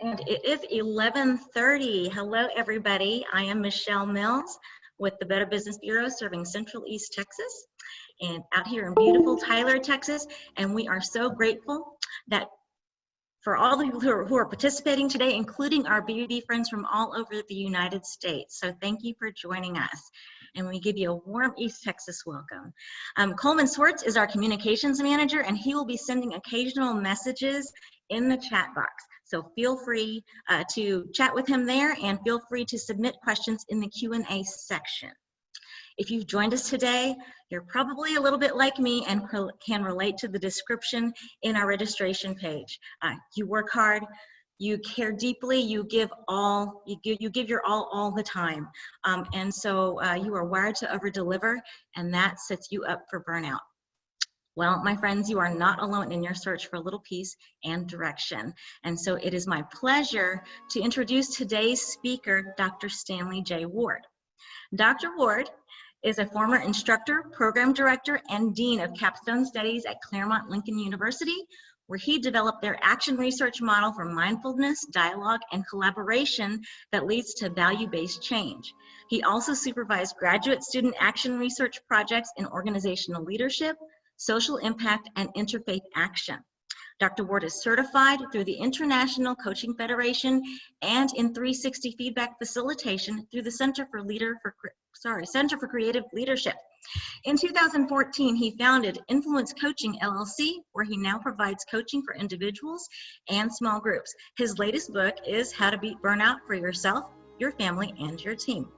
And it is 11:30. Hello, everybody. I am Michelle Mills with the Better Business Bureau serving Central East Texas and out here in beautiful Tyler, Texas. And we are so grateful that for all the people who are participating today, including our BBB friends from all over the United States. So thank you for joining us. And we give you a warm East Texas welcome. Coleman Swartz is our communications manager, and he will be sending occasional messages in the chat box. So feel free to chat with him there, and feel free to submit questions in the Q&A section. If you've joined us today, you're probably a little bit like me and can relate to the description in our registration page. You work hard, you care deeply, you give your all the time. And so you are wired to over-deliver, and that sets you up for burnout. Well, my friends, you are not alone in your search for a little peace and direction. And so it is my pleasure to introduce today's speaker, Dr. Stanley J. Ward. Dr. Ward is a former instructor, program director, and dean of capstone studies at Claremont Lincoln University, where he developed their action research model for mindfulness, dialogue, and collaboration that leads to value-based change. He also supervised graduate student action research projects in organizational leadership, social impact, and interfaith action. Dr. Ward is certified through the International Coaching Federation and in 360 feedback facilitation through the Center for Creative Leadership. In 2014, he founded Influence Coaching LLC, where he now provides coaching for individuals and small groups. His latest book is How to Beat Burnout for Yourself, Your Family, and Your Team.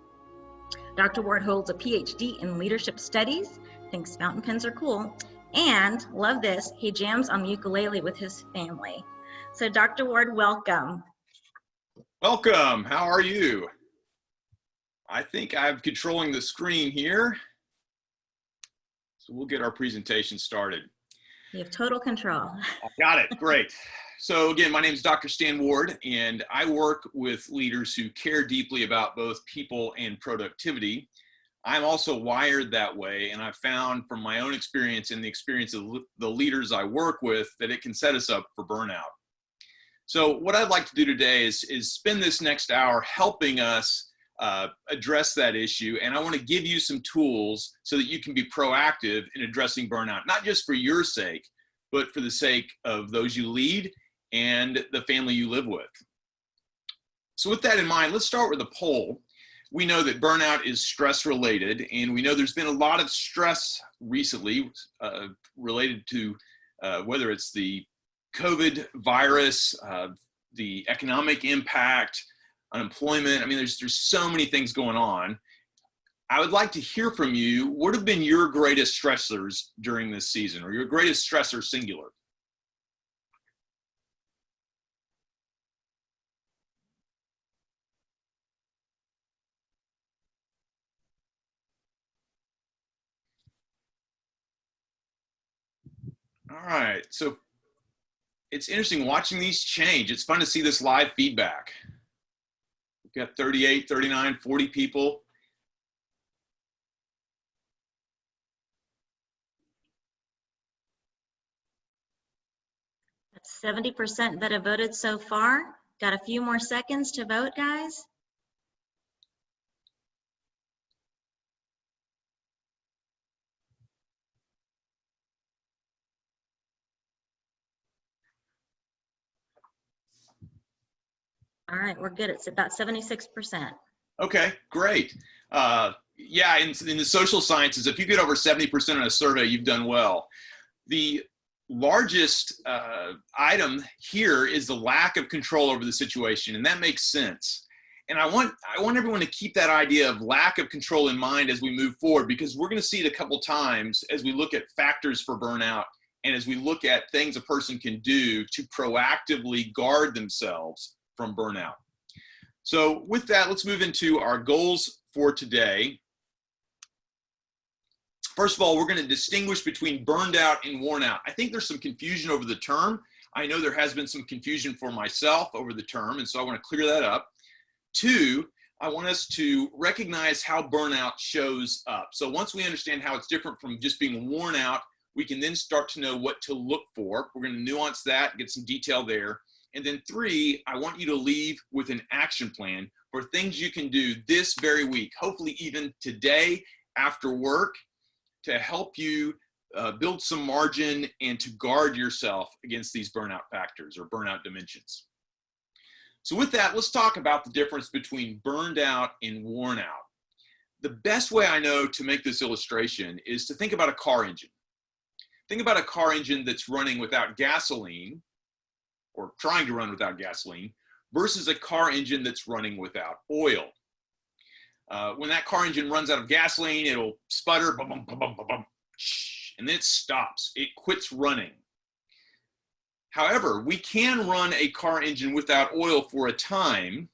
Dr. Ward holds a PhD in leadership studies, thinks fountain pens are cool, and, love this, he jams on the ukulele with his family. So Dr. Ward, welcome. Welcome, how are you? I think I'm controlling the screen here. So we'll get our presentation started. You have total control. Got it, great. So again, my name is Dr. Stan Ward, and I work with leaders who care deeply about both people and productivity. I'm also wired that way, and I've found from my own experience and the experience of the leaders I work with that it can set us up for burnout. So what I'd like to do today is spend this next hour helping us address that issue, and I want to give you some tools so that you can be proactive in addressing burnout, not just for your sake, but for the sake of those you lead and the family you live with. So with that in mind, let's start with a poll. We know that burnout is stress related, and we know there's been a lot of stress recently related to whether it's the COVID virus, the economic impact, unemployment. I mean, there's so many things going on. I would like to hear from you. What have been your greatest stressors during this season, or your greatest stressor singular? All right, so it's interesting watching these change. It's fun to see this live feedback. We've got 38, 39, 40 people. That's 70% that have voted so far. Got a few more seconds to vote, guys. All right, we're good. It's about 76%. Okay, great. Yeah, in the social sciences, if you get over 70% on a survey, you've done well. The largest item here is the lack of control over the situation, and that makes sense. And I want everyone to keep that idea of lack of control in mind as we move forward, because we're going to see it a couple times as we look at factors for burnout and as we look at things a person can do to proactively guard themselves from burnout. So with that, let's move into our goals for today. First of all, we're going to distinguish between burned out and worn out. I think there's some confusion over the term. I know there has been some confusion for myself over the term, and so I want to clear that up. Two, I want us to recognize how burnout shows up. So once we understand how it's different from just being worn out, we can then start to know what to look for. We're going to nuance that, get some detail there. And then 3, I want you to leave with an action plan for things you can do this very week, hopefully even today after work, to help you build some margin and to guard yourself against these burnout factors or burnout dimensions. So with that, let's talk about the difference between burned out and worn out. The best way I know to make this illustration is to think about a car engine. Think about a car engine that's running without gasoline, or trying to run without gasoline, versus a car engine that's running without oil. When that car engine runs out of gasoline, it'll sputter, bum, bum, bum, bum, bum, and then it stops. It quits running. However, we can run a car engine without oil for a time,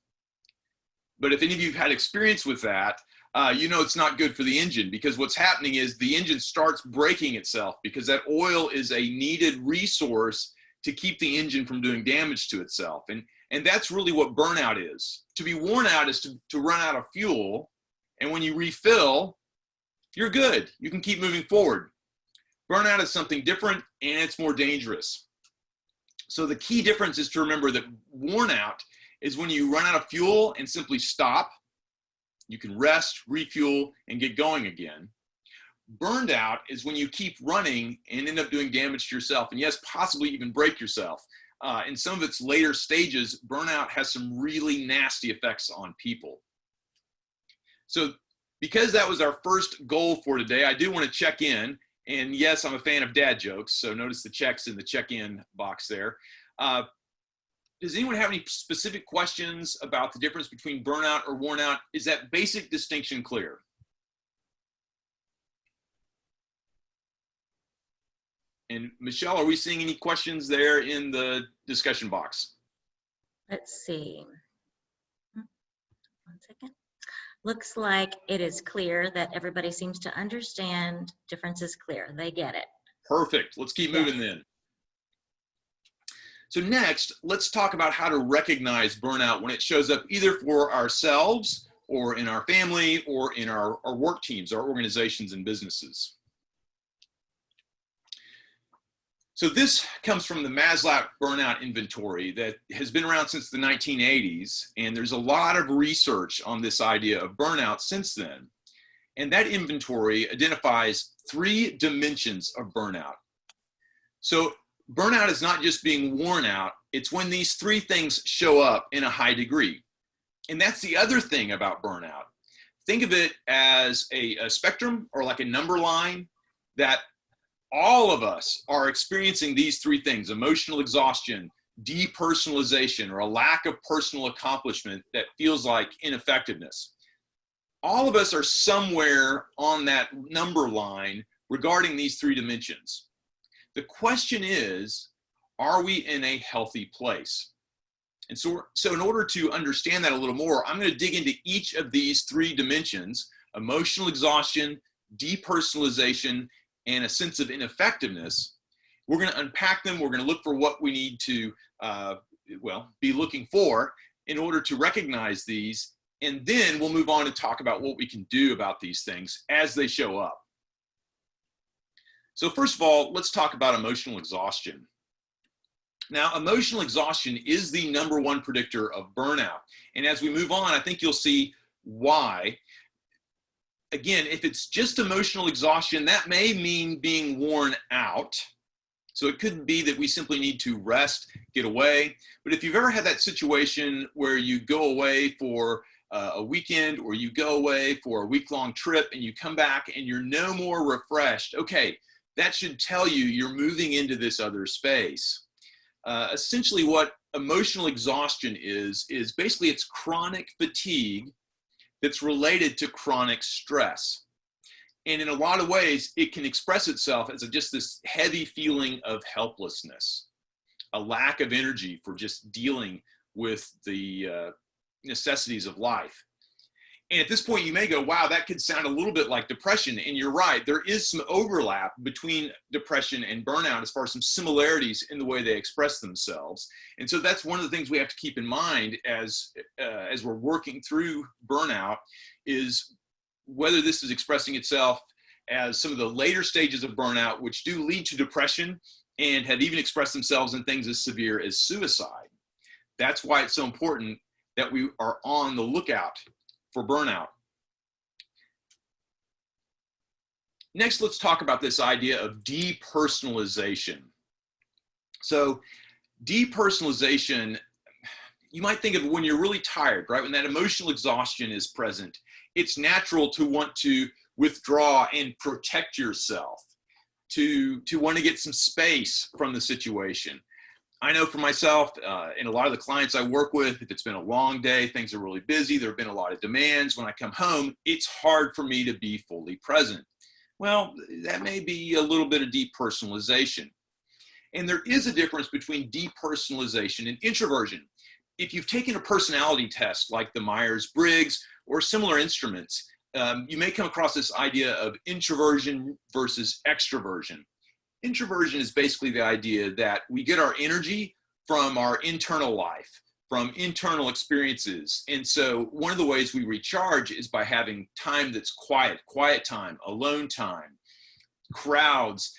but if any of you have had experience with that, you know it's not good for the engine, because what's happening is the engine starts breaking itself because that oil is a needed resource to keep the engine from doing damage to itself. And that's really what burnout is. To be worn out is to run out of fuel, and when you refill, you're good. You can keep moving forward. Burnout is something different, and it's more dangerous. So the key difference is to remember that worn out is when you run out of fuel and simply stop. You can rest, refuel, and get going again. Burned out is when you keep running and end up doing damage to yourself, and yes, possibly even break yourself. In some of its later stages, burnout has some really nasty effects on people. So because that was our first goal for today, I do want to check in. And yes, I'm a fan of dad jokes, so notice the checks in the check-in box there. Does anyone have any specific questions about the difference between burnout or worn out? Is that basic distinction clear? And Michelle, are we seeing any questions there in the discussion box? Let's see. 1 second. Looks like it is clear that everybody seems to understand. Difference is clear. They get it. Perfect. Let's keep moving then. So next, let's talk about how to recognize burnout when it shows up either for ourselves or in our family or in our work teams, our organizations and businesses. So this comes from the Maslow Burnout Inventory that has been around since the 1980s, and there's a lot of research on this idea of burnout since then. And that inventory identifies 3 dimensions of burnout. So burnout is not just being worn out, it's when these 3 things show up in a high degree. And that's the other thing about burnout. Think of it as a spectrum or like a number line that all of us are experiencing these 3 things: emotional exhaustion, depersonalization, or a lack of personal accomplishment that feels like ineffectiveness. All of us are somewhere on that number line regarding these 3 dimensions. The question is, are we in a healthy place? And so in order to understand that a little more, I'm going to dig into each of these 3 dimensions: emotional exhaustion, depersonalization, and a sense of ineffectiveness. We're going to unpack them. We're going to look for what we need to, be looking for in order to recognize these. And then we'll move on and talk about what we can do about these things as they show up. So first of all, let's talk about emotional exhaustion. Now, emotional exhaustion is the #1 predictor of burnout. And as we move on, I think you'll see why. Again, if it's just emotional exhaustion, that may mean being worn out. So it could be that we simply need to rest, get away. But if you've ever had that situation where you go away for a weekend, or you go away for a week-long trip and you come back and you're no more refreshed, okay, that should tell you you're moving into this other space. Essentially what emotional exhaustion is basically it's chronic fatigue that's related to chronic stress. And in a lot of ways, it can express itself as just this heavy feeling of helplessness, a lack of energy for just dealing with the necessities of life. And at this point, you may go, wow, that could sound a little bit like depression. And you're right, there is some overlap between depression and burnout as far as some similarities in the way they express themselves. And so that's one of the things we have to keep in mind as we're working through burnout, is whether this is expressing itself as some of the later stages of burnout, which do lead to depression and have even expressed themselves in things as severe as suicide. That's why it's so important that we are on the lookout for burnout. Next, let's talk about this idea of depersonalization. So depersonalization, you might think of when you're really tired, right? When that emotional exhaustion is present, it's natural to want to withdraw and protect yourself, to want to get some space from the situation. I know for myself, and a lot of the clients I work with, if it's been a long day, things are really busy, there have been a lot of demands. When I come home, it's hard for me to be fully present. Well, that may be a little bit of depersonalization. And there is a difference between depersonalization and introversion. If you've taken a personality test like the Myers-Briggs or similar instruments, you may come across this idea of introversion versus extroversion. Introversion is basically the idea that we get our energy from our internal life, from internal experiences. And so one of the ways we recharge is by having time that's quiet time, alone time. Crowds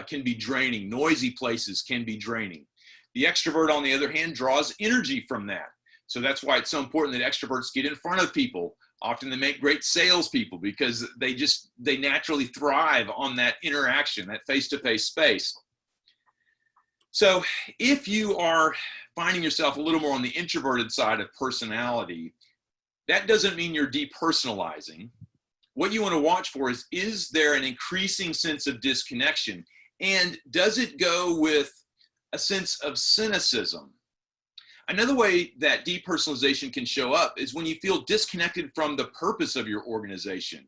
can be draining. Noisy places can be draining. The extrovert, on the other hand, draws energy from that. So that's why it's so important that extroverts get in front of people. Often they make great salespeople because they naturally thrive on that interaction, that face-to-face space. So if you are finding yourself a little more on the introverted side of personality, that doesn't mean you're depersonalizing. What you want to watch for is there an increasing sense of disconnection? And does it go with a sense of cynicism? Another way that depersonalization can show up is when you feel disconnected from the purpose of your organization.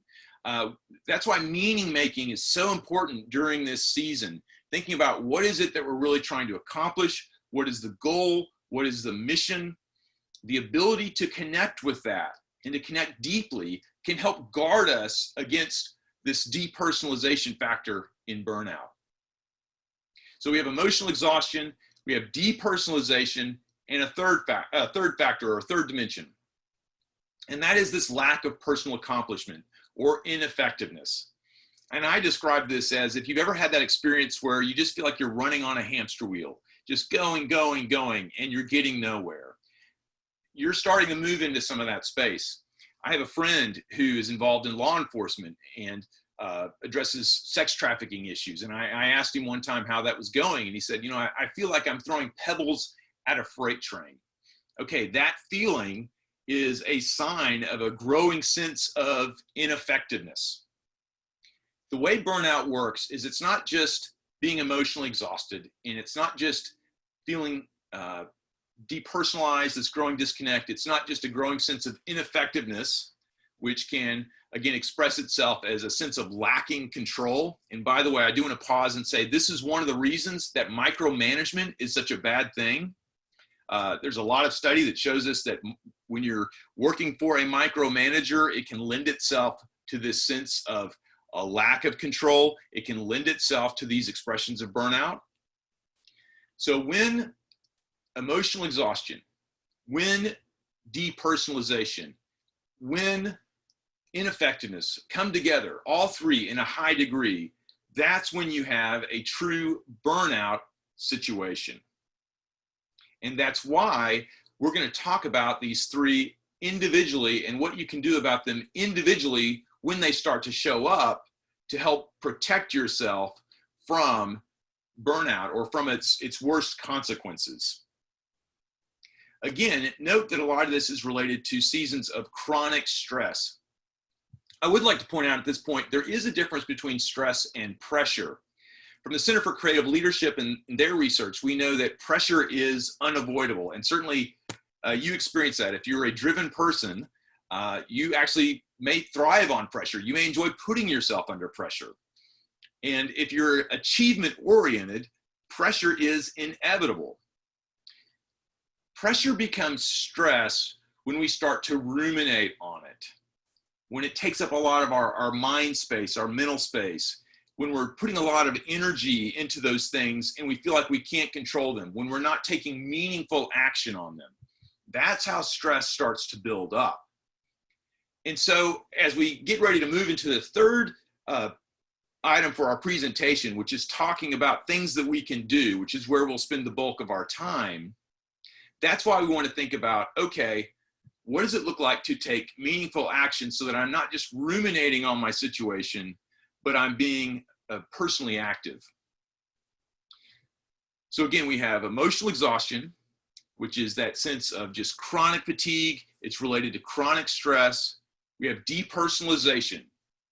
That's why meaning making is so important during this season. Thinking about what is it that we're really trying to accomplish? What is the goal? What is the mission? The ability to connect with that and to connect deeply can help guard us against this depersonalization factor in burnout. So we have emotional exhaustion, we have depersonalization, and a third factor or a third dimension. And that is this lack of personal accomplishment or ineffectiveness. And I describe this as if you've ever had that experience where you just feel like you're running on a hamster wheel, just going, and you're getting nowhere. You're starting to move into some of that space. I have a friend who is involved in law enforcement and addresses sex trafficking issues. And I asked him one time how that was going. And he said, I feel like I'm throwing pebbles at a freight train. Okay, that feeling is a sign of a growing sense of ineffectiveness. The way burnout works is it's not just being emotionally exhausted, and it's not just feeling depersonalized, this growing disconnect. It's not just a growing sense of ineffectiveness, which can, again, express itself as a sense of lacking control. And by the way, I do want to pause and say this is one of the reasons that micromanagement is such a bad thing. There's a lot of study that shows us that when you're working for a micromanager, it can lend itself to this sense of a lack of control. It can lend itself to these expressions of burnout. So when emotional exhaustion, when depersonalization, when ineffectiveness come together, all three in a high degree, that's when you have a true burnout situation. And that's why we're going to talk about these three individually and what you can do about them individually when they start to show up to help protect yourself from burnout or from its worst consequences. Again, note that a lot of this is related to seasons of chronic stress. I would like to point out at this point, there is a difference between stress and pressure. From the Center for Creative Leadership and their research, we know that pressure is unavoidable. And certainly you experience that. If you're a driven person, you actually may thrive on pressure. You may enjoy putting yourself under pressure. And if you're achievement oriented, pressure is inevitable. Pressure becomes stress when we start to ruminate on it, when it takes up a lot of our mind space, our mental space, when we're putting a lot of energy into those things and we feel like we can't control them, when we're not taking meaningful action on them. That's how stress starts to build up. And so as we get ready to move into the third item for our presentation, which is talking about things that we can do, which is where we'll spend the bulk of our time, That's why we want to think about, okay, what does it look like to take meaningful action so that I'm not just ruminating on my situation, but I'm being personally active. So again, we have emotional exhaustion, which is that sense of just chronic fatigue. It's related to chronic stress. We have depersonalization,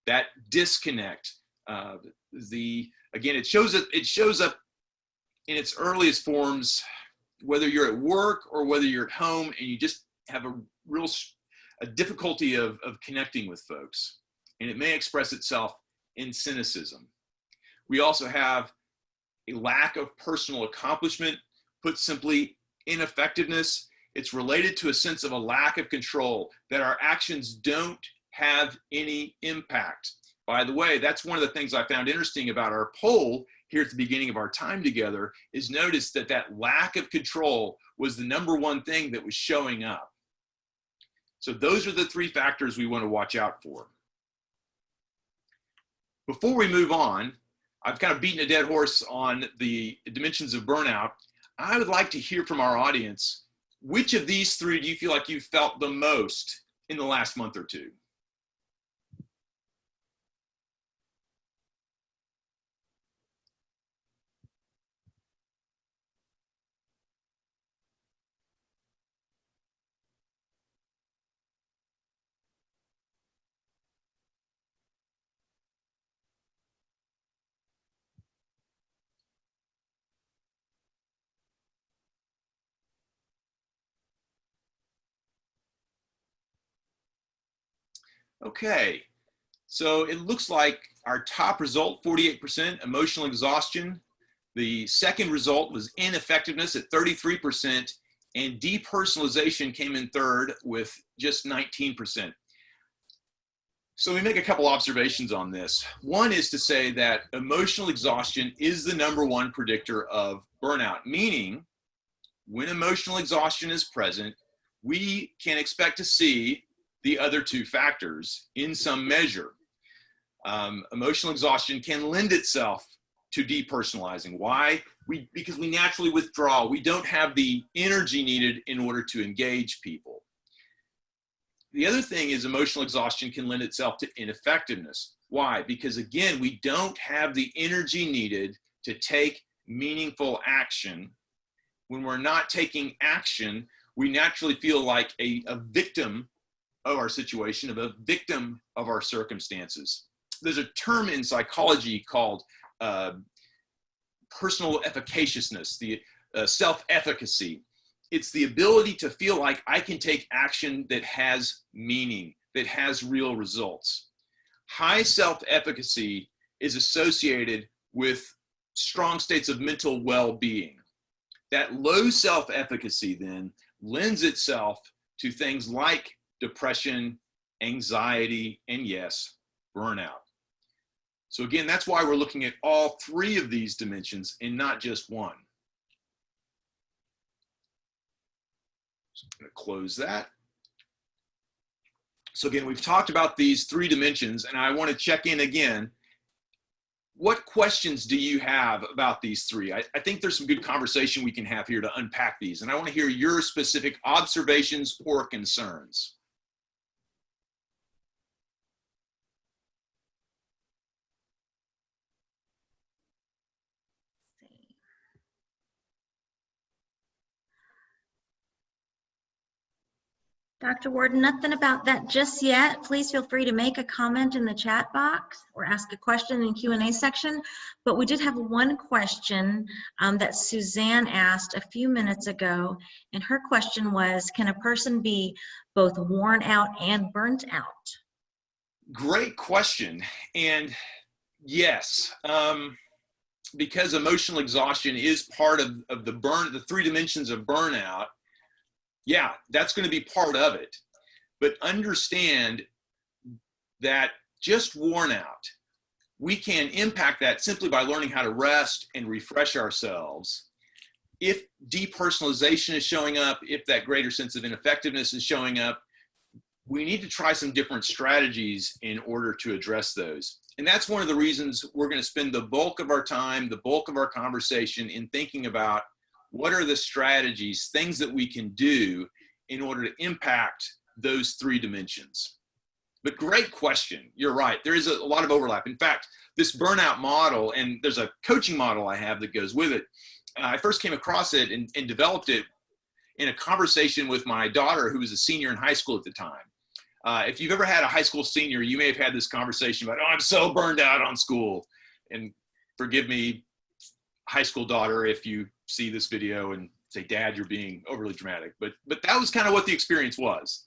that disconnect. Again, it shows up in its earliest forms, whether you're at work or whether you're at home and you just have a difficulty of connecting with folks. And it may express itself in cynicism. We also have a lack of personal accomplishment. Put simply, ineffectiveness. It's related to a sense of a lack of control, that our actions don't have any impact. By the way, that's one of the things I found interesting about our poll here at the beginning of our time together, is notice that that lack of control was the number one thing that was showing up. So those are the three factors we want to watch out for. Before we move on, I've kind of beaten a dead horse on the dimensions of burnout. I would like to hear from our audience, which of these three do you feel like you felt the most in the last month or two? Okay, so it looks like our top result, 48%, emotional exhaustion. The second result was ineffectiveness at 33%, and depersonalization came in third with just 19%. So we make a couple observations on this. One is to say that emotional exhaustion is the number one predictor of burnout, meaning when emotional exhaustion is present, we can expect to see the other two factors in some measure. Emotional exhaustion can lend itself to depersonalizing. Why? Because we naturally withdraw. We don't have the energy needed in order to engage people. The other thing is emotional exhaustion can lend itself to ineffectiveness. Why? Because again, we don't have the energy needed to take meaningful action. When we're not taking action, we naturally feel like a victim of our situation, of a victim of our circumstances. There's a term in psychology called personal efficaciousness, the self-efficacy. It's the ability to feel like I can take action that has meaning, that has real results. High self-efficacy is associated with strong states of mental well-being. That low self-efficacy then lends itself to things like depression, anxiety, and yes, burnout. So again, that's why we're looking at all three of these dimensions and not just one. So I'm going to close that. So again, we've talked about these three dimensions, and I want to check in again. What questions do you have about these three? I think there's some good conversation we can have here to unpack these, and I want to hear your specific observations or concerns. Dr. Ward, nothing about that just yet. Please feel free to make a comment in the chat box or ask a question in the Q&A section. But we did have one question that Suzanne asked a few minutes ago, and her question was, can a person be both worn out and burnt out? Great question. And yes, because emotional exhaustion is part of the three dimensions of burnout, yeah, that's going to be part of it. But understand that just worn out, we can impact that simply by learning how to rest and refresh ourselves. If depersonalization is showing up, if that greater sense of ineffectiveness is showing up, we need to try some different strategies in order to address those. And that's one of the reasons we're going to spend the bulk of our time, the bulk of our conversation in thinking about what are the strategies, things that we can do in order to impact those 3 dimensions? But great question. You're right. There is a lot of overlap. In fact, this burnout model, and there's a coaching model I have that goes with it. I first came across it and developed it in a conversation with my daughter, who was a senior in high school at the time. If you've ever had a high school senior, you may have had this conversation about, oh, I'm so burned out on school. And forgive me, high school daughter, if you see this video and say, Dad, you're being overly dramatic. But that was kind of what the experience was.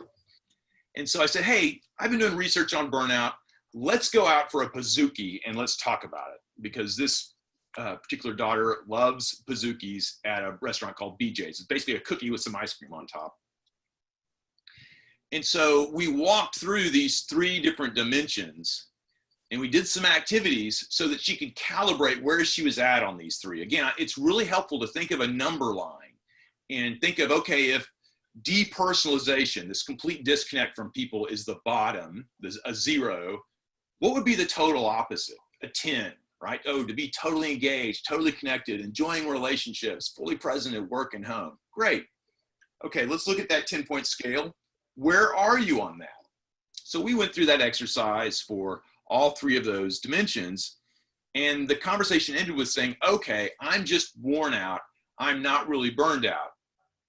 And so I said, hey, I've been doing research on burnout. Let's go out for a Pizookie and let's talk about it. Because this particular daughter loves Pizookies at a restaurant called BJ's. It's basically a cookie with some ice cream on top. And so we walked through these 3 different dimensions and we did some activities so that she could calibrate where she was at on these 3. Again, it's really helpful to think of a number line and think of, okay, if depersonalization, this complete disconnect from people, is the bottom, a 0, what would be the total opposite? A 10, right? Oh, to be totally engaged, totally connected, enjoying relationships, fully present at work and home. Great. Okay, let's look at that 10-point scale. Where are you on that? So we went through that exercise for all 3 of those dimensions, and the conversation ended with saying, okay, I'm just worn out. I'm not really burned out.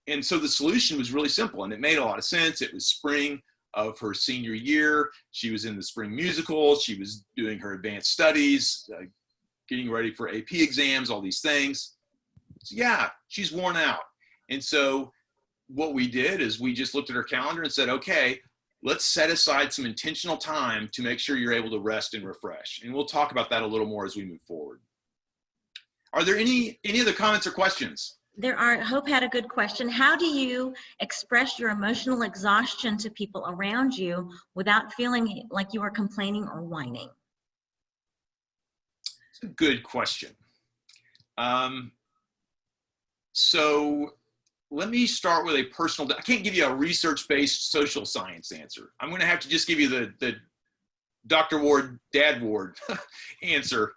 And so the solution was really simple, and it made a lot of sense. It was spring of her senior year. She was in the spring musical. She was doing her advanced studies, getting ready for AP exams, all these things. So yeah, she's worn out. And so what we did is we just looked at her calendar and said, okay, let's set aside some intentional time to make sure you're able to rest and refresh. And we'll talk about that a little more as we move forward. Are there any other comments or questions? There are. Hope had a good question. How do you express your emotional exhaustion to people around you without feeling like you are complaining or whining? It's a good question. So let me start with a personal, I can't give you a research-based social science answer. I'm going to have to just give you the Dr. Ward, Dad Ward answer.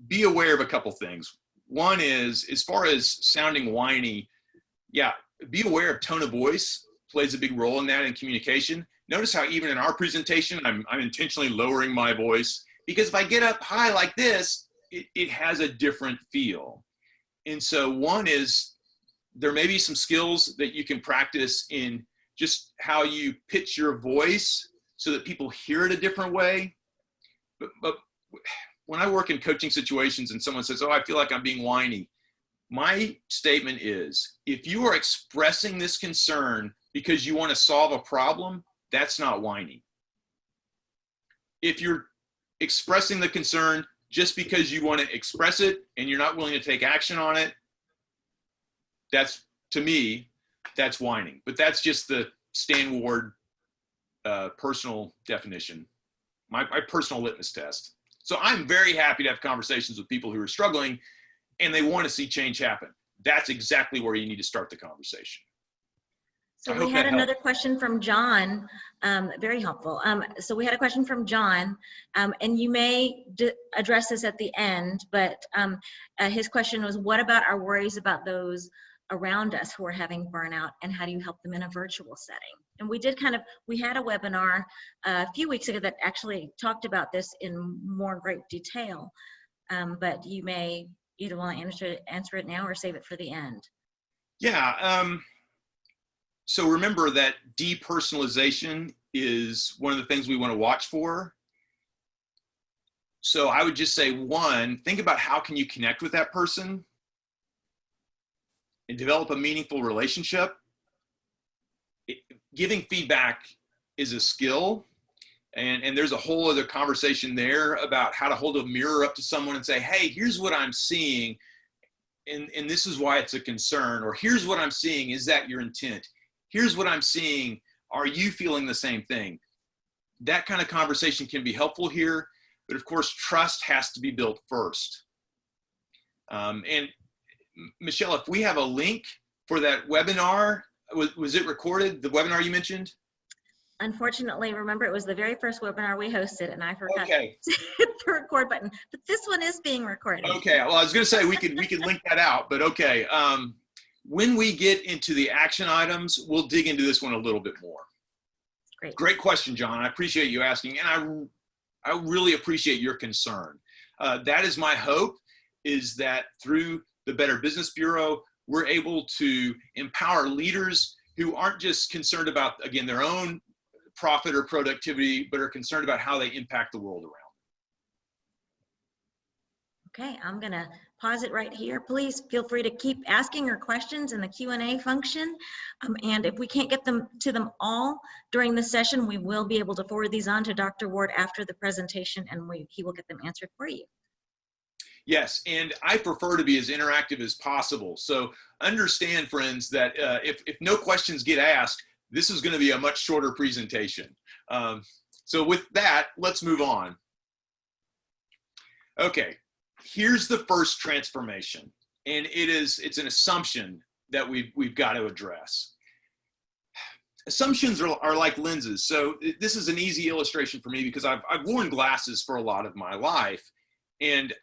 Be aware of a couple things. One is, as far as sounding whiny, yeah, be aware of tone of voice plays a big role in that in communication. Notice how even in our presentation, I'm intentionally lowering my voice, because if I get up high like this, it has a different feel. And so one is, there may be some skills that you can practice in just how you pitch your voice so that people hear it a different way. But when I work in coaching situations and someone says, oh, I feel like I'm being whiny, my statement is, if you are expressing this concern because you want to solve a problem, that's not whiny. If you're expressing the concern just because you want to express it and you're not willing to take action on it, that's, to me, that's whining. But that's just the Stan Ward personal definition, my personal litmus test. So I'm very happy to have conversations with people who are struggling and they want to see change happen. That's exactly where you need to start the conversation. So we had another question from John, very helpful. So we had a question from John, and you may address this at the end, but his question was, what about our worries about those around us who are having burnout, and how do you help them in a virtual setting? And we did we had a webinar a few weeks ago that actually talked about this in more great detail, but you may either want to answer it now or save it for the end. Yeah. So remember that depersonalization is one of the things we want to watch for. So I would just say, one, think about how can you connect with that person and develop a meaningful relationship. Giving feedback is a skill, and there's a whole other conversation there about how to hold a mirror up to someone and say, hey, here's what I'm seeing, and this is why it's a concern, or here's what I'm seeing, is that your intent? Here's what I'm seeing, are you feeling the same thing? That kind of conversation can be helpful here, but of course, trust has to be built first. And Michelle, if we have a link for that webinar, was it recorded, the webinar you mentioned? Unfortunately, remember, it was the very first webinar we hosted, and I forgot okay. to the record button, but this one is being recorded. Okay, well, I was going to say we can link that out, but okay. When we get into the action items, we'll dig into this one a little bit more. Great question, John. I appreciate you asking, and I really appreciate your concern. That is my hope, is that through the Better Business Bureau, we're able to empower leaders who aren't just concerned about, again, their own profit or productivity, but are concerned about how they impact the world around them. Okay, I'm gonna pause it right here. Please feel free to keep asking your questions in the Q&A function. And if we can't get to them all during the session, we will be able to forward these on to Dr. Ward after the presentation, and he will get them answered for you. Yes, and I prefer to be as interactive as possible. So understand, friends, that if no questions get asked, this is going to be a much shorter presentation. So with that, let's move on. Okay, here's the first transformation, and it's an assumption that we've got to address. Assumptions are like lenses. So this is an easy illustration for me because I've worn glasses for a lot of my life, and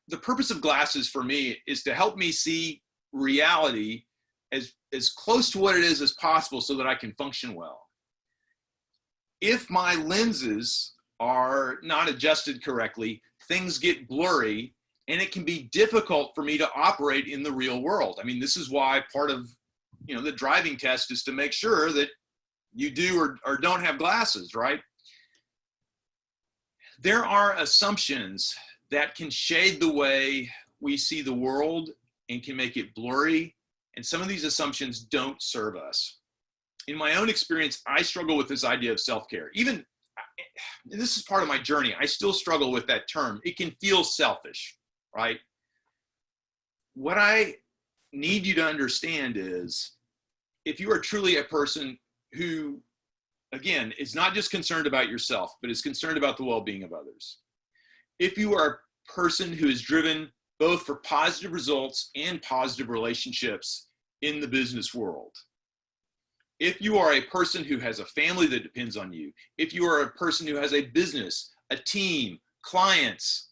the purpose of glasses for me is to help me see reality as close to what it is as possible so that I can function well. If my lenses are not adjusted correctly, things get blurry, and it can be difficult for me to operate in the real world. I mean, this is why part of the driving test is to make sure that you do or don't have glasses, right? There are assumptions that can shade the way we see the world and can make it blurry. And some of these assumptions don't serve us. In my own experience, I struggle with this idea of self-care. Even, this is part of my journey, I still struggle with that term. It can feel selfish, right? What I need you to understand is, if you are truly a person who, again, is not just concerned about yourself, but is concerned about the well-being of others, if you are a person who is driven both for positive results and positive relationships in the business world, if you are a person who has a family that depends on you, if you are a person who has a business, a team, clients,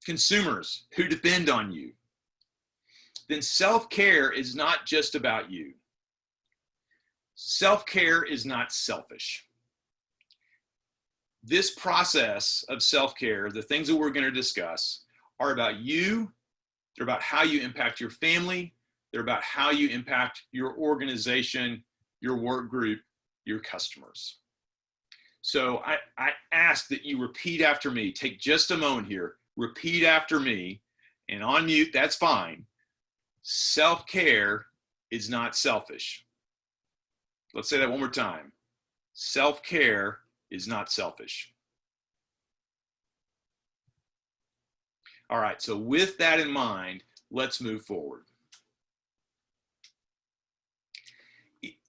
consumers who depend on you, then self-care is not just about you. Self-care is not selfish. This process of self-care, the things that we're going to discuss, are about you. They're about how you impact your family. They're about how you impact your organization, your work group, your customers. So I ask that you repeat after me. Take just a moment here. Repeat after me. And on mute, that's fine. Self-care is not selfish. Let's say that one more time. Self-care is not selfish. All right, so with that in mind, let's move forward.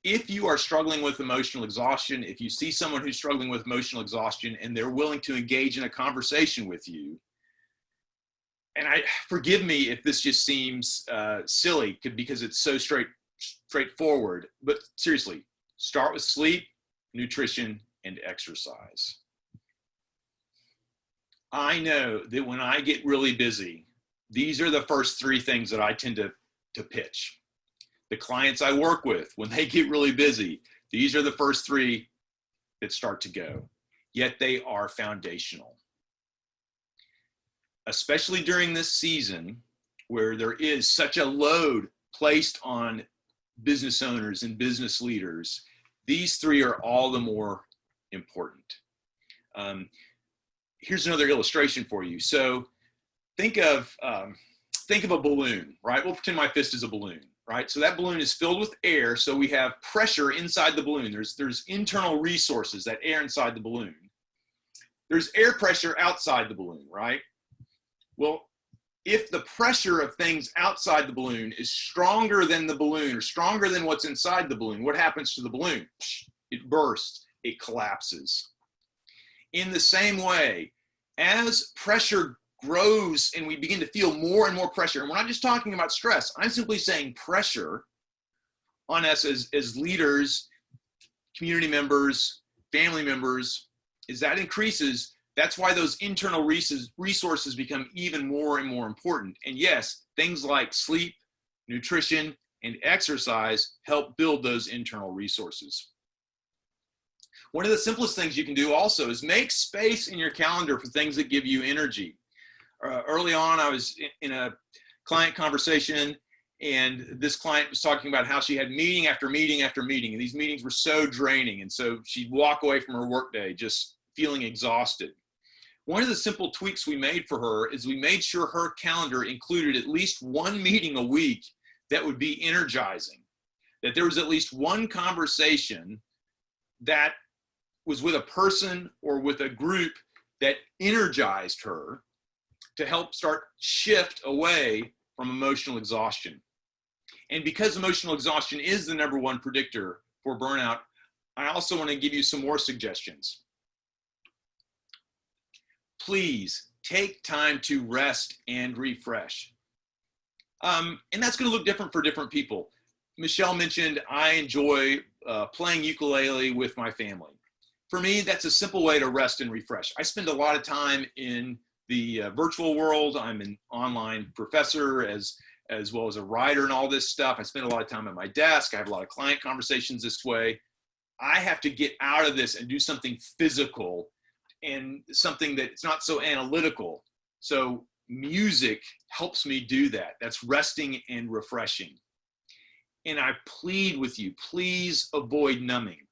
If you are struggling with emotional exhaustion, if you see someone who's struggling with emotional exhaustion and they're willing to engage in a conversation with you, and forgive me if this just seems silly because it's so straightforward, but seriously, start with sleep, nutrition, and exercise. I know that when I get really busy, these are the first three things that I tend to pitch. The clients I work with, when they get really busy, these are the first three that start to go. Yet they are foundational. Especially during this season where there is such a load placed on business owners and business leaders, these three are all the more important. Here's another illustration for you. So think of a balloon, right? We'll pretend my fist is a balloon, right? So that balloon is filled with air. So we have pressure inside the balloon. There's internal resources, that air inside the balloon. There's air pressure outside the balloon, right? Well, if the pressure of things outside the balloon is stronger than the balloon or stronger than what's inside the balloon, what happens to the balloon? It bursts, it collapses. In the same way, as pressure grows and we begin to feel more and more pressure, and we're not just talking about stress, I'm simply saying pressure on us as leaders, community members, family members, as that increases, That's why those internal resources become even more and more important. And yes, things like sleep, nutrition, and exercise help build those internal resources. One of the simplest things you can do also is make space in your calendar for things that give you energy. Early on, I was in a client conversation, and this client was talking about how she had meeting after meeting after meeting, and these meetings were so draining. And so she'd walk away from her workday just feeling exhausted. One of the simple tweaks we made for her is we made sure her calendar included at least one meeting a week that would be energizing, that there was at least one conversation that was with a person or with a group that energized her to help start shift away from emotional exhaustion. And because emotional exhaustion is the #1 predictor for burnout, I also want to give you some more suggestions. Please take time to rest and refresh. And that's going to look different for different people. Michelle mentioned I enjoy playing ukulele with my family. For me, that's a simple way to rest and refresh. I spend a lot of time in the virtual world. I'm an online professor as well as a writer and all this stuff. I spend a lot of time at my desk. I have a lot of client conversations this way. I have to get out of this and do something physical and something that's not so analytical. So music helps me do that. That's resting and refreshing. And I plead with you, please avoid numbing.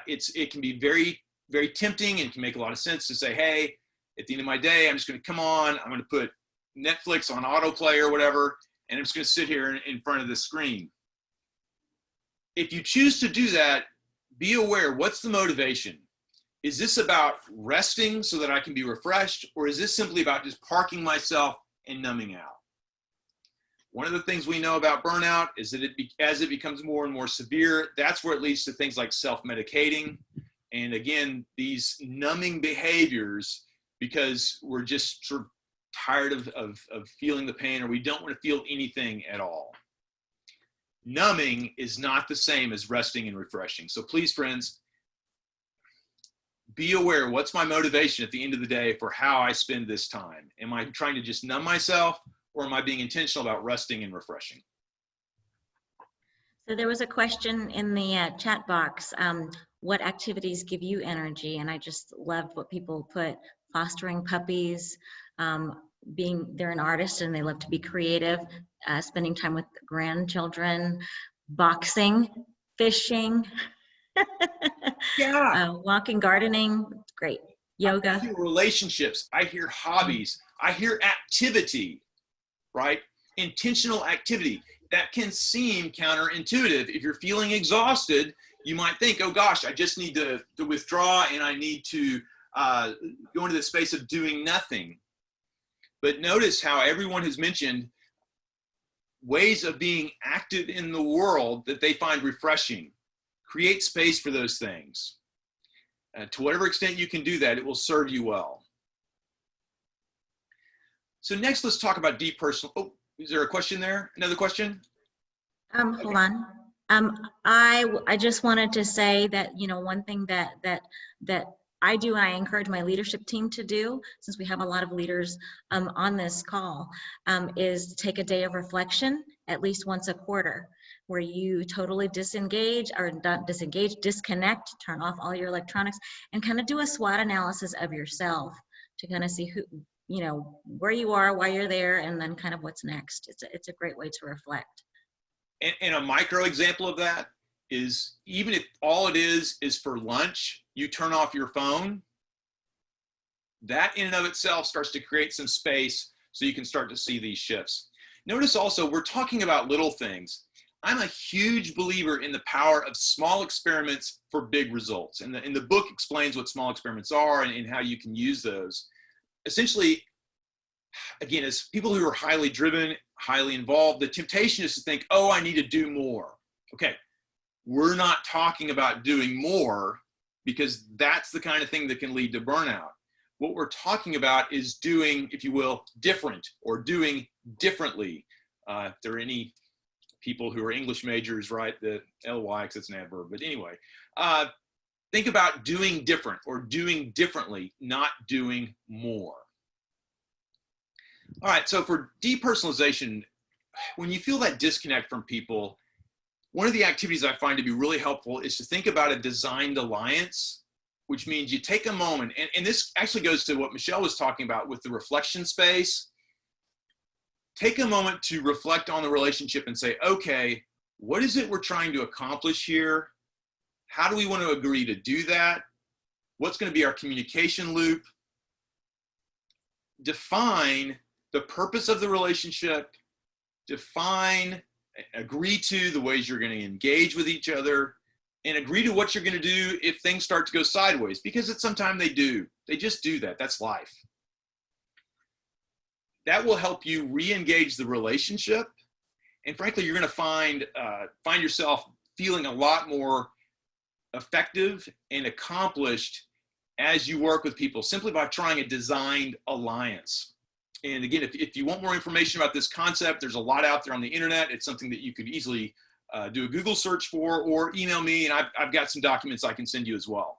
It can be very, very tempting and can make a lot of sense to say, hey, at the end of my day, I'm just going to come on, I'm going to put Netflix on autoplay or whatever, and I'm just going to sit here in front of the screen. If you choose to do that, be aware, what's the motivation? Is this about resting so that I can be refreshed, or is this simply about just parking myself and numbing out? One of the things we know about burnout is that as it becomes more and more severe, that's where it leads to things like self-medicating. And again, these numbing behaviors, because we're just sort of tired of feeling the pain, or we don't want to feel anything at all. Numbing is not the same as resting and refreshing. So please, friends, be aware, what's my motivation at the end of the day for how I spend this time? Am I trying to just numb myself, or am I being intentional about resting and refreshing? So there was a question in the chat box, what activities give you energy? And I just loved what people put: fostering puppies, they're an artist and they love to be creative, spending time with grandchildren, boxing, fishing, Yeah. walking, gardening, great, yoga. I hear relationships, I hear hobbies, I hear activity, right? Intentional activity. That can seem counterintuitive. If you're feeling exhausted, you might think, oh gosh, I just need to withdraw and I need to go into the space of doing nothing. But notice how everyone has mentioned ways of being active in the world that they find refreshing. Create space for those things. To whatever extent you can do that, it will serve you well. So next, let's talk about deep personal. Oh, is there a question there? Another question? Hold on. I just wanted to say that, one thing that I do, and I encourage my leadership team to do, since we have a lot of leaders on this call, is take a day of reflection at least once a quarter, where you totally disengage, or not disengage, disconnect, turn off all your electronics, and kind of do a SWOT analysis of yourself to kind of see who, where you are, why you're there, and then kind of what's next. It's a great way to reflect. And a micro example of that is, even if all it is for lunch, you turn off your phone, that in and of itself starts to create some space so you can start to see these shifts. Notice also, we're talking about little things. I'm a huge believer in the power of small experiments for big results. And the book explains what small experiments are and how you can use those. Essentially, again, as people who are highly driven, highly involved, the temptation is to think, oh, I need to do more. Okay, we're not talking about doing more, because that's the kind of thing that can lead to burnout. What we're talking about is doing, if you will, different, or doing differently. If there are any people who are English majors, right, the ly, because it's an adverb, but anyway, think about doing different or doing differently, not doing more. All right, so for depersonalization, when you feel that disconnect from people, one of the activities I find to be really helpful is to think about a designed alliance, which means you take a moment, and this actually goes to what Michelle was talking about with the reflection space. Take a moment to reflect on the relationship and say, okay, what is it we're trying to accomplish here? How do we want to agree to do that? What's going to be our communication loop? Define the purpose of the relationship, agree to the ways you're going to engage with each other, and agree to what you're going to do if things start to go sideways, because at some time they do. They just do that. That's life. That will help you re-engage the relationship. And frankly, you're going to find yourself feeling a lot more effective and accomplished as you work with people simply by trying a designed alliance. And again, if you want more information about this concept, there's a lot out there on the internet. It's something that you could easily do a Google search for, or email me, and I've got some documents I can send you as well.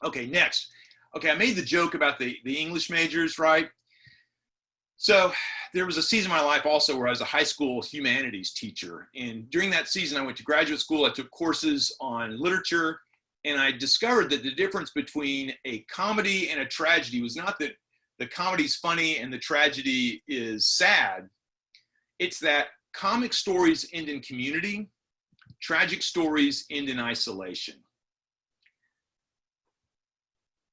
Okay, next. Okay, I made the joke about the English majors, right? So there was a season of my life also where I was a high school humanities teacher. And during that season, I went to graduate school. I took courses on literature, and I discovered that the difference between a comedy and a tragedy was not that the comedy's funny and the tragedy is sad. It's that comic stories end in community, tragic stories end in isolation.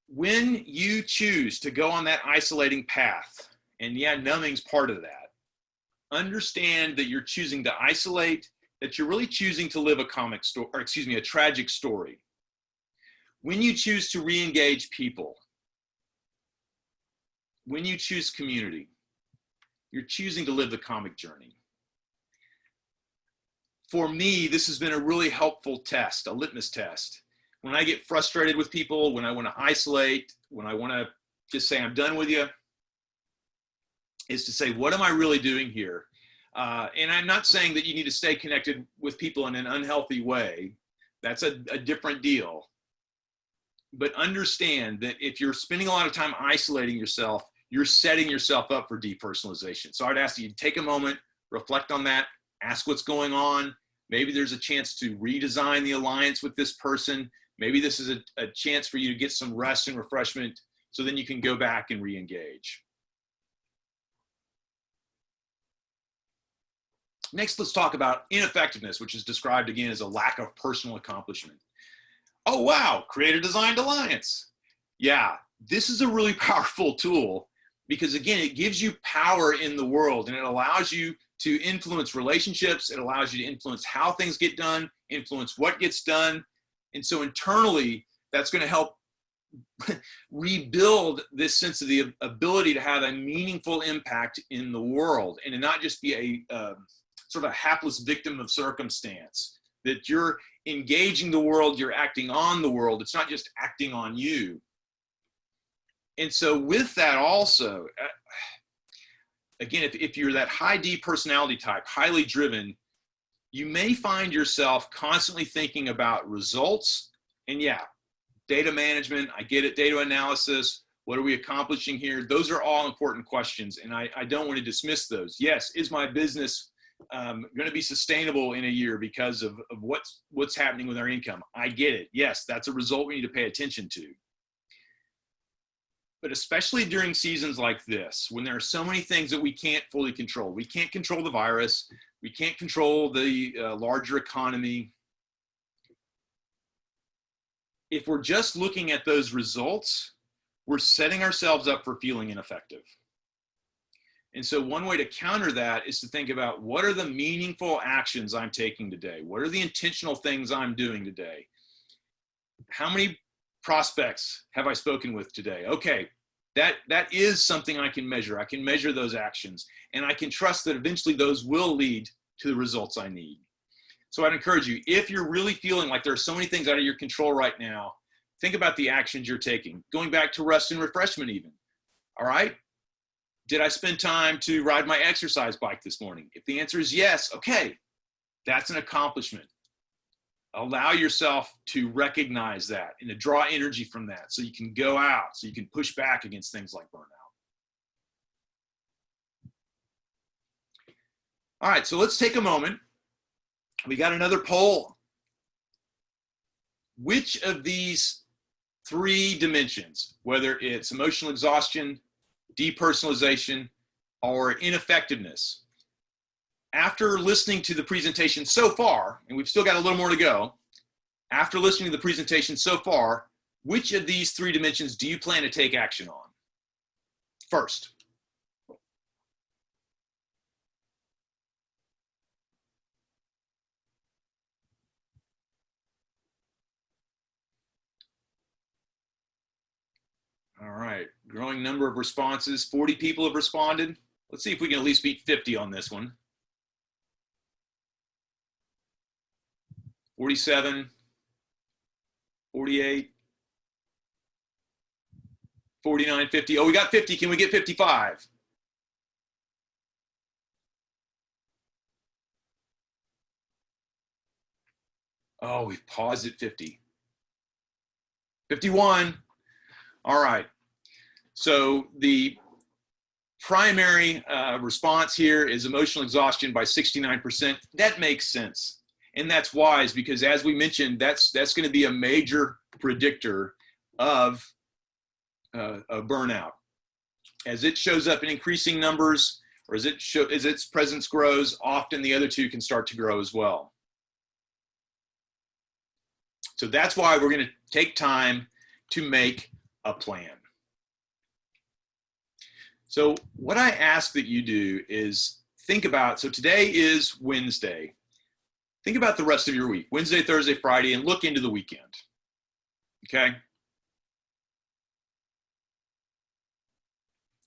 When you choose to go on that isolating path, and yeah, numbing's part of that, understand that you're choosing to isolate, that you're really choosing to live a tragic story. When you choose to re-engage people, when you choose community, you're choosing to live the comic journey. For me, this has been a really helpful test, a litmus test. When I get frustrated with people, when I want to isolate, when I want to just say, I'm done with you, is to say, what am I really doing here? And I'm not saying that you need to stay connected with people in an unhealthy way. That's a different deal. But understand that if you're spending a lot of time isolating yourself, you're setting yourself up for depersonalization. So I'd ask you to take a moment, reflect on that, ask what's going on. Maybe there's a chance to redesign the alliance with this person. Maybe this is a chance for you to get some rest and refreshment so then you can go back and re-engage. Next, let's talk about ineffectiveness, which is described again as a lack of personal accomplishment. Oh, wow, create a designed alliance. Yeah, this is a really powerful tool because again, it gives you power in the world and it allows you to influence relationships. It allows you to influence how things get done, influence what gets done. And so internally, that's going to help rebuild this sense of the ability to have a meaningful impact in the world and to not just be a sort of a hapless victim of circumstance, that you're engaging the world, you're acting on the world. It's not just acting on you. And so with that also, again, if you're that high D personality type, highly driven, you may find yourself constantly thinking about results. And yeah, data management, I get it, data analysis, what are we accomplishing here? Those are all important questions. And I don't want to dismiss those. Yes, is my business going to be sustainable in a year because of what's happening with our income? I get it. Yes, that's a result we need to pay attention to. But especially during seasons like this, when there are so many things that we can't fully control. We can't control the virus. We can't control the larger economy. If we're just looking at those results, we're setting ourselves up for feeling ineffective. And so one way to counter that is to think about what are the meaningful actions I'm taking today? What are the intentional things I'm doing today? How many prospects have I spoken with today? Okay, that is something I can measure. I can measure those actions and I can trust that eventually those will lead to the results I need. So I'd encourage you, if you're really feeling like there are so many things out of your control right now, think about the actions you're taking. Going back to rest and refreshment even. All right, did I spend time to ride my exercise bike this morning? If the answer is yes, okay, that's an accomplishment. allow yourself to recognize that and to draw energy from that so you can go out, so you can push back against things like burnout. All right, so let's take a moment. We got another poll. Which of these 3 dimensions, whether it's emotional exhaustion, depersonalization, or ineffectiveness, after listening to the presentation so far, and we've still got a little more to go, after listening to the presentation so far, which of these 3 dimensions do you plan to take action on first? All right, growing number of responses. 40 people have responded. Let's see if we can at least beat 50 on this one. 47, 48, 49, 50. Oh, we got 50. Can we get 55? Oh, we've paused at 50. 51. All right. So the primary response here is emotional exhaustion by 69%. That makes sense. And that's wise because, as we mentioned, that's going to be a major predictor of burnout. As it shows up in increasing numbers, or as its presence grows, often the other 2 can start to grow as well. So that's why we're going to take time to make a plan. So what I ask that you do is think about, so today is Wednesday. Think about the rest of your week, Wednesday, Thursday, Friday, and look into the weekend, okay?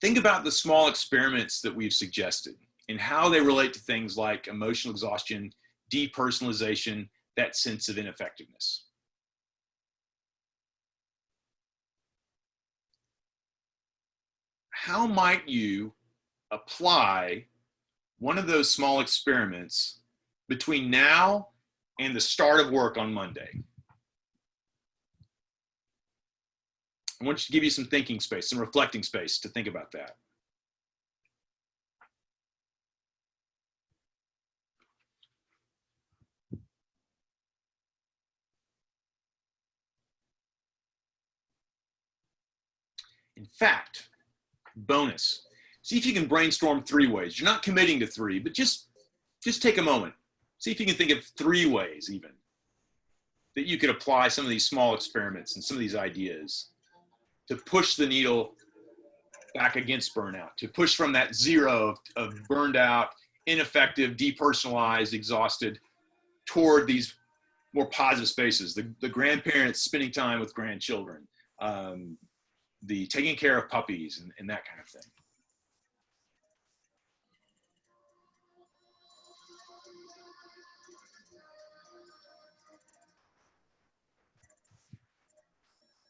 Think about the small experiments that we've suggested and how they relate to things like emotional exhaustion, depersonalization, that sense of ineffectiveness. How might you apply one of those small experiments between now and the start of work on Monday? I want you to give you some thinking space, some reflecting space to think about that. In fact, bonus, see if you can brainstorm 3 ways. You're not committing to 3, but just take a moment. See if you can think of 3 ways even that you could apply some of these small experiments and some of these ideas to push the needle back against burnout, to push from that 0 of burned out, ineffective, depersonalized, exhausted, toward these more positive spaces, the grandparents spending time with grandchildren, the taking care of puppies and that kind of thing.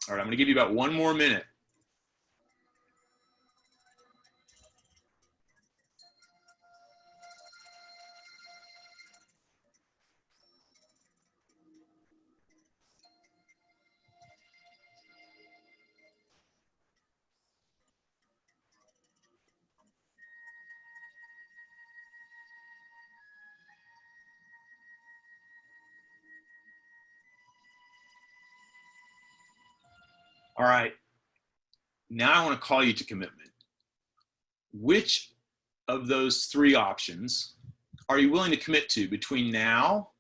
All right, I'm gonna give you about 1 more minute. All right, now I want to call you to commitment. Which of those 3 options are you willing to commit to between now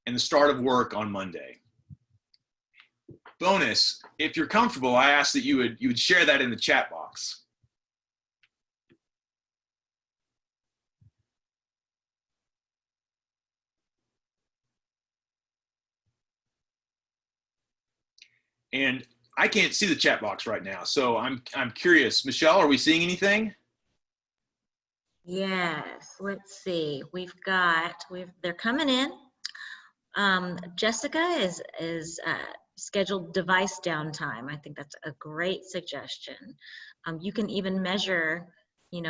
and the start of work on Monday? Bonus, if you're comfortable, I ask that you would share that in the chat box. And I can't see the chat box right now, so I'm curious. Michelle, are we seeing anything? Yes, let's see. They're coming in. Jessica is scheduled device downtime. I think that's a great suggestion. You can even measure, you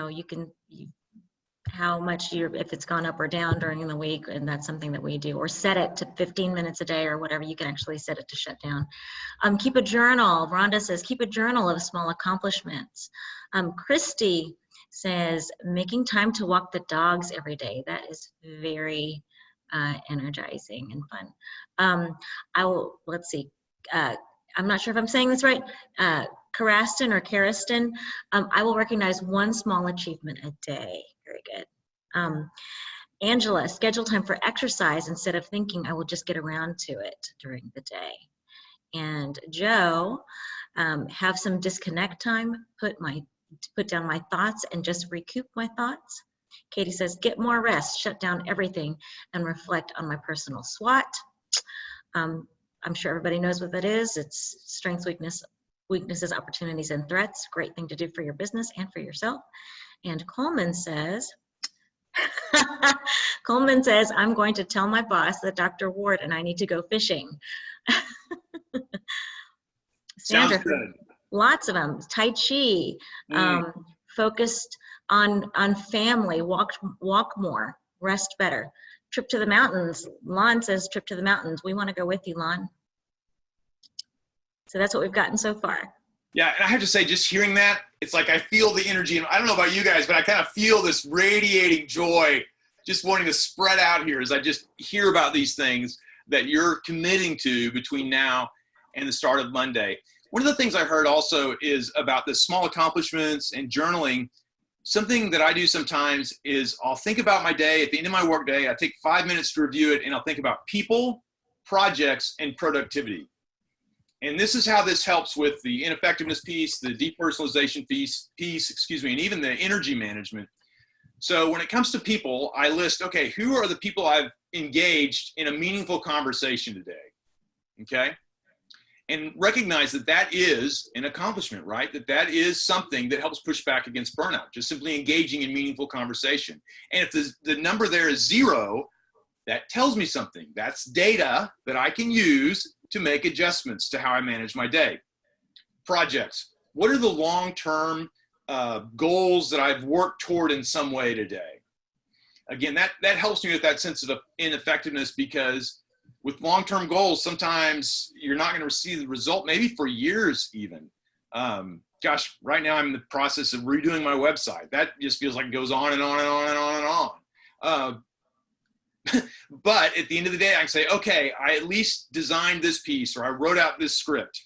how much if it's gone up or down during the week, and that's something that we do, or set it to 15 minutes a day or whatever. You can actually set it to shut down. Keep a journal. Rhonda says, keep a journal of small accomplishments. Christy says, making time to walk the dogs every day. That is very energizing and fun. Let's see. I'm not sure if I'm saying this right. Karaston or Kariston, I will recognize one small achievement a day. Very good. Angela, schedule time for exercise instead of thinking I will just get around to it during the day. And Joe, have some disconnect time, put down my thoughts and just recoup my thoughts. Katie says, get more rest, shut down everything, and reflect on my personal SWOT. I'm sure everybody knows what that is. It's strengths, weaknesses, opportunities, and threats. Great thing to do for your business and for yourself. And Coleman says, I'm going to tell my boss that Dr. Ward and I need to go fishing. Sandra, sounds good. Lots of them. Tai Chi, focused on family, walk more, rest better. Trip to the mountains. Lon says trip to the mountains. We want to go with you, Lon. So that's what we've gotten so far. Yeah, and I have to say, just hearing that, it's like I feel the energy. And I don't know about you guys, but I kind of feel this radiating joy just wanting to spread out here as I just hear about these things that you're committing to between now and the start of Monday. One of the things I heard also is about the small accomplishments and journaling. Something that I do sometimes is I'll think about my day at the end of my work day. I take 5 minutes to review it, and I'll think about people, projects, and productivity. And this is how this helps with the ineffectiveness piece, the depersonalization piece, and even the energy management. So when it comes to people, I list, okay, who are the people I've engaged in a meaningful conversation today? Okay? And recognize that that is an accomplishment, right? That is something that helps push back against burnout, just simply engaging in meaningful conversation. And if the number there is 0, that tells me something. That's data that I can use to make adjustments to how I manage my day. Projects. What are the long-term goals that I've worked toward in some way today? Again, that helps me with that sense of ineffectiveness, because with long-term goals, sometimes you're not going to see the result, maybe for years even. Gosh, right now I'm in the process of redoing my website. That just feels like it goes on and on and on and on and on. But at the end of the day, I can say, okay, I at least designed this piece, or I wrote out this script.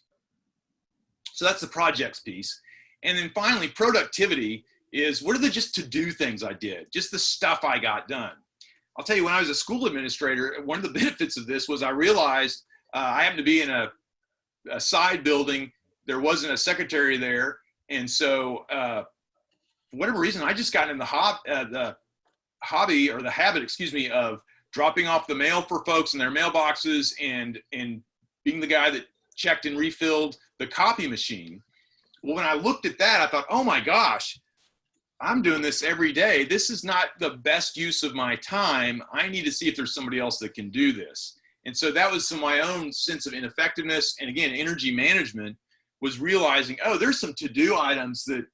So that's the projects piece. And then finally, productivity is, what are the just to-do things I did? Just the stuff I got done. I'll tell you, when I was a school administrator, one of the benefits of this was I realized I happened to be in a side building. There wasn't a secretary there. And so for whatever reason, I just got in the habit, of dropping off the mail for folks in their mailboxes and being the guy that checked and refilled the copy machine. Well, when I looked at that, I thought, oh my gosh, I'm doing this every day. This is not the best use of my time. I need to see if there's somebody else that can do this. And so that was my own sense of ineffectiveness. And again, energy management was realizing, oh, there's some to-do items that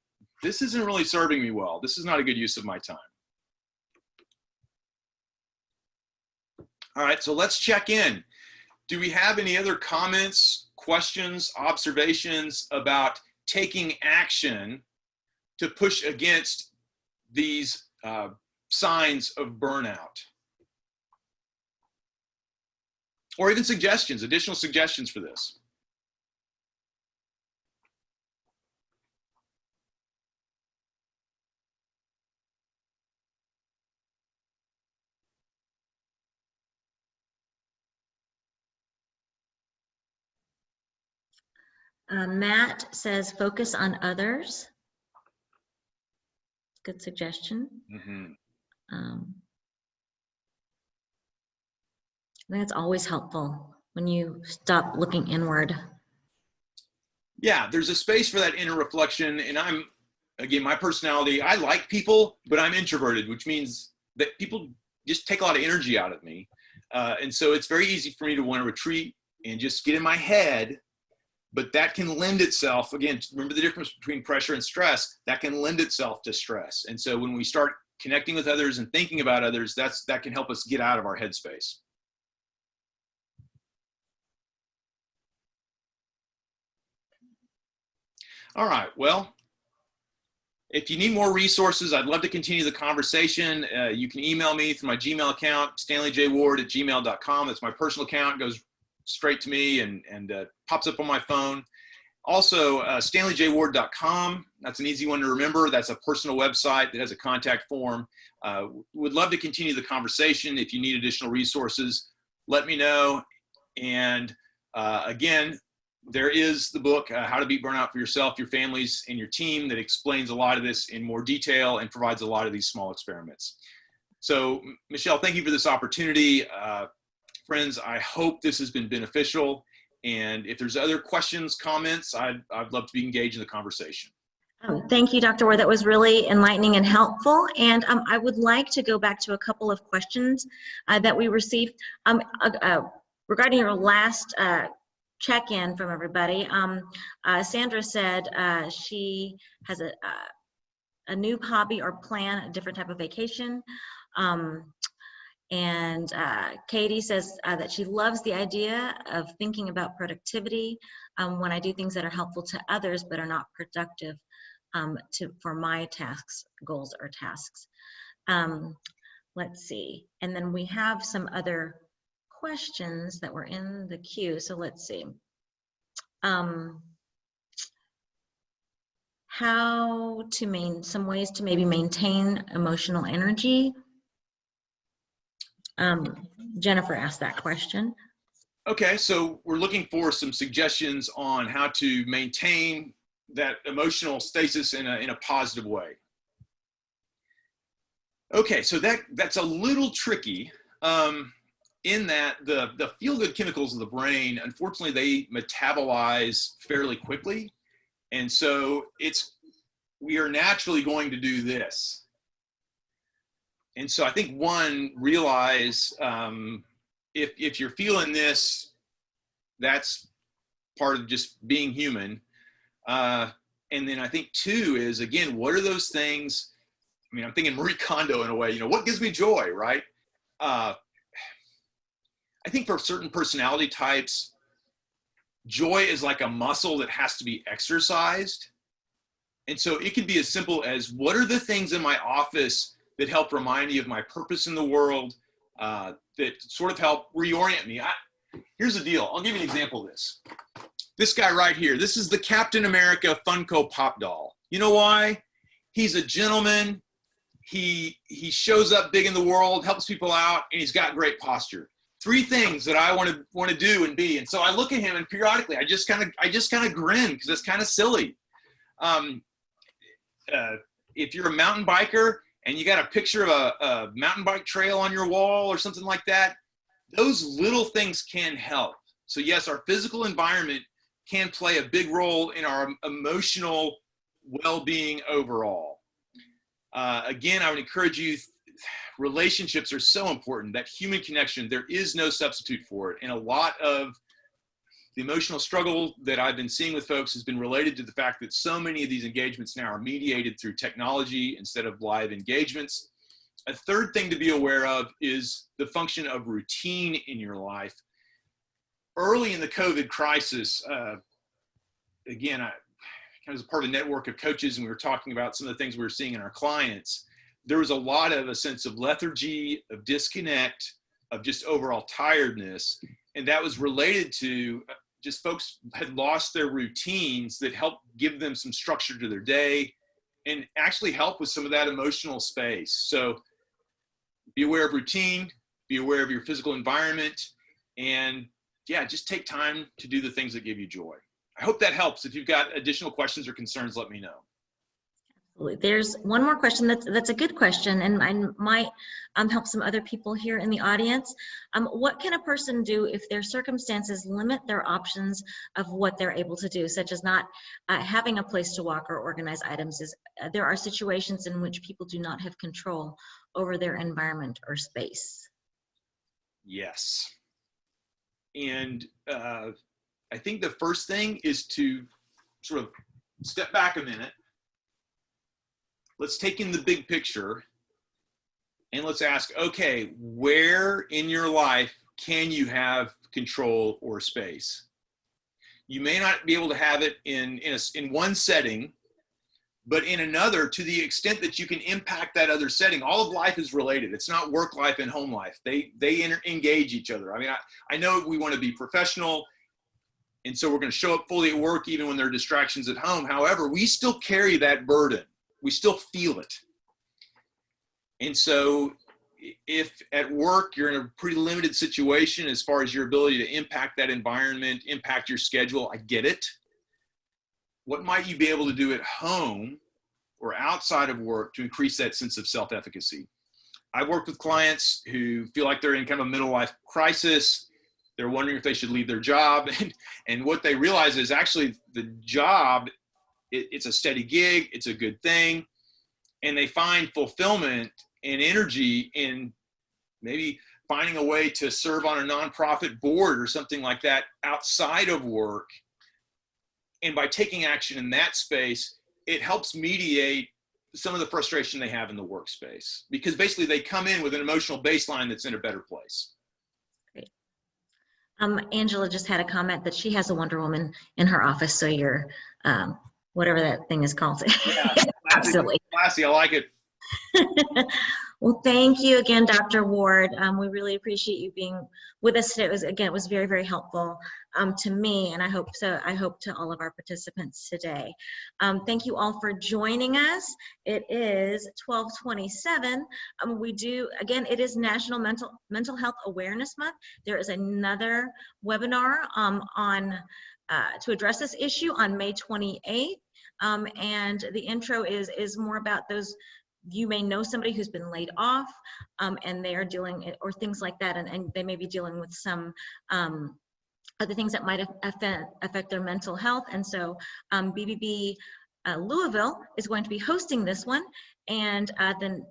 this isn't really serving me well. This is not a good use of my time. All right, so let's check in. Do we have any other comments, questions, observations about taking action to push against these signs of burnout? Or even suggestions, additional suggestions for this? Matt says, focus on others. Good suggestion. Mm-hmm. I think it's always helpful when you stop looking inward. Yeah, there's a space for that inner reflection. And again, my personality, I like people, but I'm introverted, which means that people just take a lot of energy out of me. And so it's very easy for me to want to retreat and just get in my head. But that can lend itself, again, remember the difference between pressure and stress, that can lend itself to stress. And so when we start connecting with others and thinking about others, that can help us get out of our headspace. All right, well, if you need more resources, I'd love to continue the conversation. You can email me through my Gmail account, stanleyjward@gmail.com. That's my personal account. It goes straight to me and pops up on my phone. Also, stanleyjward.com. That's an easy one to remember. That's a personal website that has a contact form. Would love to continue the conversation. If you need additional resources, let me know. And again, there is the book, How to Beat Burnout for Yourself, Your Families, and Your Team, that explains a lot of this in more detail and provides a lot of these small experiments. So, Michelle, thank you for this opportunity. Friends, I hope this has been beneficial. And if there's other questions, comments, I'd love to be engaged in the conversation. Thank you, Dr. Ward. That was really enlightening and helpful. And I would like to go back to a couple of questions that we received. Regarding your last check-in from everybody, Sandra said she has a new hobby or plan, a different type of vacation. And Katie says that she loves the idea of thinking about productivity when I do things that are helpful to others but are not productive for my tasks, goals, or tasks. Let's see. And then we have some other questions that were in the queue. So let's see. How to some ways to maybe maintain emotional energy. Jennifer asked that question. Okay, so we're looking for some suggestions on how to maintain that emotional stasis in a positive way. Okay, so that's a little tricky in that the feel-good chemicals of the brain, unfortunately, they metabolize fairly quickly. And so we are naturally going to do this. And so I think realize if you're feeling this, that's part of just being human. And then I think two is, again, what are those things? I mean, I'm thinking Marie Kondo in a way, what gives me joy, right? I think for certain personality types, joy is like a muscle that has to be exercised. And so it could be as simple as, what are the things in my office that help remind me of my purpose in the world, that sort of help reorient me? Here's the deal. I'll give you an example of this. This guy right here, this is the Captain America Funko Pop doll. You know why? He's a gentleman. He shows up big in the world, helps people out, and he's got great posture. Three things that I want to do and be. And so I look at him, and periodically I just kind of grin, because it's kind of silly. If you're a mountain biker and you got a picture of a mountain bike trail on your wall or something like that, those little things can help. So yes, our physical environment can play a big role in our emotional well-being overall. Again, I would encourage you, relationships are so important. That human connection, there is no substitute for it. And a lot of the emotional struggle that I've been seeing with folks has been related to the fact that so many of these engagements now are mediated through technology instead of live engagements. A third thing to be aware of is the function of routine in your life. Early in the COVID crisis, again, I was a part of a network of coaches, and we were talking about some of the things we were seeing in our clients. There was a lot of a sense of lethargy, of disconnect, of just overall tiredness. And that was related to just folks had lost their routines that helped give them some structure to their day and actually help with some of that emotional space. So be aware of routine, be aware of your physical environment, and yeah, just take time to do the things that give you joy. I hope that helps. If you've got additional questions or concerns, let me know. There's one more question that's a good question, and might help some other people here in the audience. What can a person do if their circumstances limit their options of what they're able to do, such as not having a place to walk or organize items? There are situations in which people do not have control over their environment or space. Yes. And I think the first thing is to sort of step back a minute. Let's take in the big picture and let's ask, okay, where in your life can you have control or space? You may not be able to have it in one setting, but in another, to the extent that you can impact that other setting. All of life is related. It's not work life and home life. They engage each other. I mean, I know we want to be professional, and so we're going to show up fully at work even when there are distractions at home. However, we still carry that burden. We still feel it. And so if at work you're in a pretty limited situation as far as your ability to impact that environment, impact your schedule, I get it. What might you be able to do at home or outside of work to increase that sense of self-efficacy? I've worked with clients who feel like they're in kind of a middle life crisis. They're wondering if they should leave their job. And what they realize is actually the job, it's a steady gig, it's a good thing. And they find fulfillment and energy in maybe finding a way to serve on a nonprofit board or something like that outside of work. And by taking action in that space, it helps mediate some of the frustration they have in the workspace, because basically they come in with an emotional baseline that's in a better place. Great. Angela just had a comment that she has a Wonder Woman in her office, so you're, whatever that thing is called. Yeah, classy, I like it. Well, thank you again, Dr. Ward. We really appreciate you being with us today. It was very, very helpful to me, and I hope to all of our participants today. Thank you all for joining us. It is 12:27. It is National Mental Health Awareness Month. There is another webinar to address this issue on May 28th, and the intro is more about those. You may know somebody who's been laid off, and they are dealing, or things like that, and they may be dealing with some other things that might affect their mental health. And so BBB Louisville is going to be hosting this one, and then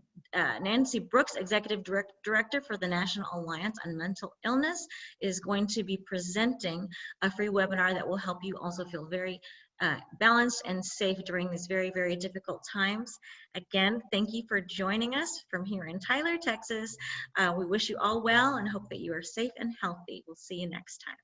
Nancy Brooks, Executive Director for the National Alliance on Mental Illness, is going to be presenting a free webinar that will help you also feel very balanced and safe during these very, very difficult times. Again, thank you for joining us from here in Tyler, Texas. We wish you all well and hope that you are safe and healthy. We'll see you next time.